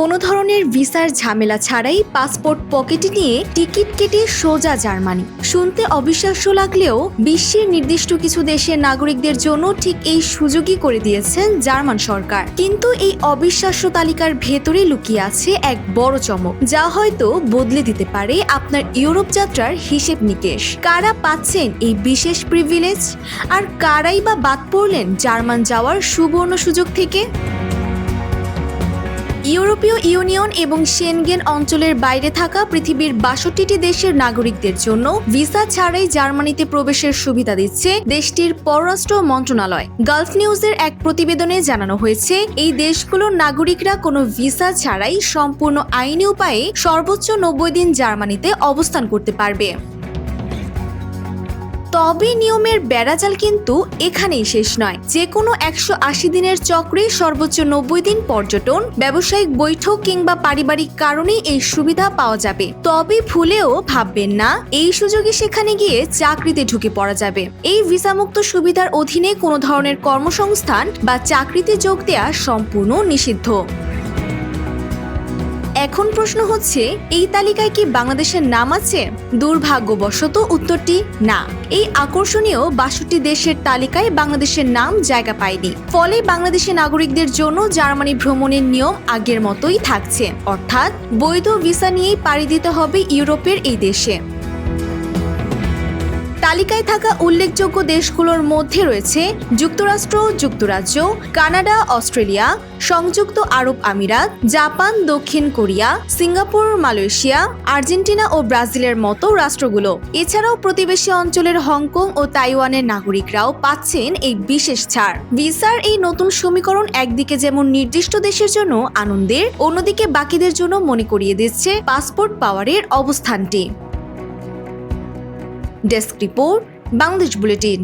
কোনো ধরনের ভিসার ঝামেলা ছাড়াই পাসপোর্ট পকেটে নিয়ে টিকিট কেটে সোজা জার্মানি। শুনতে অবিশ্বাস্য লাগলেও বিশ্বের নির্দিষ্ট কিছু দেশের নাগরিকদের জন্য ঠিক এই সুযোগই করে দিয়েছেন জার্মান সরকার। কিন্তু এই অবিশ্বাস্য তালিকার ভেতরে লুকিয়ে আছে এক বড় চমক, যা হয়তো বদলে দিতে পারে আপনার ইউরোপ যাত্রার হিসেব নিকেশ। কারা পাচ্ছেন এই বিশেষ প্রিভিলেজ, আর কারাই বা বাদ পড়লেন জার্মান যাওয়ার সুবর্ণ সুযোগ থেকে? ইউরোপীয় ইউনিয়ন এবং সেনগেন অঞ্চলের বাইরে থাকা পৃথিবীর ৬২টি দেশের নাগরিকদের জন্য ভিসা ছাড়াই জার্মানিতে প্রবেশের সুবিধা দিচ্ছে দেশটির পররাষ্ট্র মন্ত্রণালয়। গালফ নিউজের এক প্রতিবেদনে জানানো হয়েছে, এই দেশগুলোর নাগরিকরা কোনো ভিসা ছাড়াই সম্পূর্ণ আইনি উপায়ে সর্বোচ্চ ৯০ দিন জার্মানিতে অবস্থান করতে পারবে। তবে নিয়মের বেড়াজাল কিন্তু এখানেই শেষ নয়। যে কোনো ১৮০ দিনের চক্রে সর্বোচ্চ ৯০ দিন পর্যটন, ব্যবসায়িক বৈঠক কিংবা পারিবারিক কারণেই এই সুবিধা পাওয়া যাবে। তবে ভুলেও ভাববেন না এই সুযোগে সেখানে গিয়ে চাকরিতে ঢুকে পড়া যাবে। এই ভিসামুক্ত সুবিধার অধীনে কোনো ধরনের কর্মসংস্থান বা চাকরিতে যোগ দেওয়া সম্পূর্ণ নিষিদ্ধ। এখন প্রশ্ন হচ্ছে, এই তালিকায় কি বাংলাদেশের নাম আছে? দুর্ভাগ্যবশত উত্তরটি না। এই আকর্ষণীয় ৬২ দেশের তালিকায় বাংলাদেশের নাম জায়গা পায়নি। ফলে বাংলাদেশি নাগরিকদের জন্য জার্মানি ভ্রমণের নিয়ম আগের মতোই থাকছে, অর্থাৎ বৈধ ভিসা নিয়েই পাড়ি দিতে হবে ইউরোপের এই দেশে। তালিকায় থাকা উল্লেখযোগ্য দেশগুলোর মধ্যে রয়েছে যুক্তরাষ্ট্র, যুক্তরাজ্য, কানাডা, অস্ট্রেলিয়া, সংযুক্ত আরব আমিরাত, জাপান, দক্ষিণ কোরিয়া, সিঙ্গাপুর, মালয়েশিয়া, আর্জেন্টিনা ও ব্রাজিলের মতো রাষ্ট্রগুলো। এছাড়াও প্রতিবেশী অঞ্চলের হংকং ও তাইওয়ানের নাগরিকরাও পাচ্ছেন এই বিশেষ ছাড়। ভিসার এই নতুন সমীকরণ একদিকে যেমন নির্দিষ্ট দেশের জন্য আনন্দের, অন্যদিকে বাকিদের জন্য মনে করিয়ে দিচ্ছে পাসপোর্ট পাওয়ারের অবস্থানটি। Desk report, Bangladesh bulletin.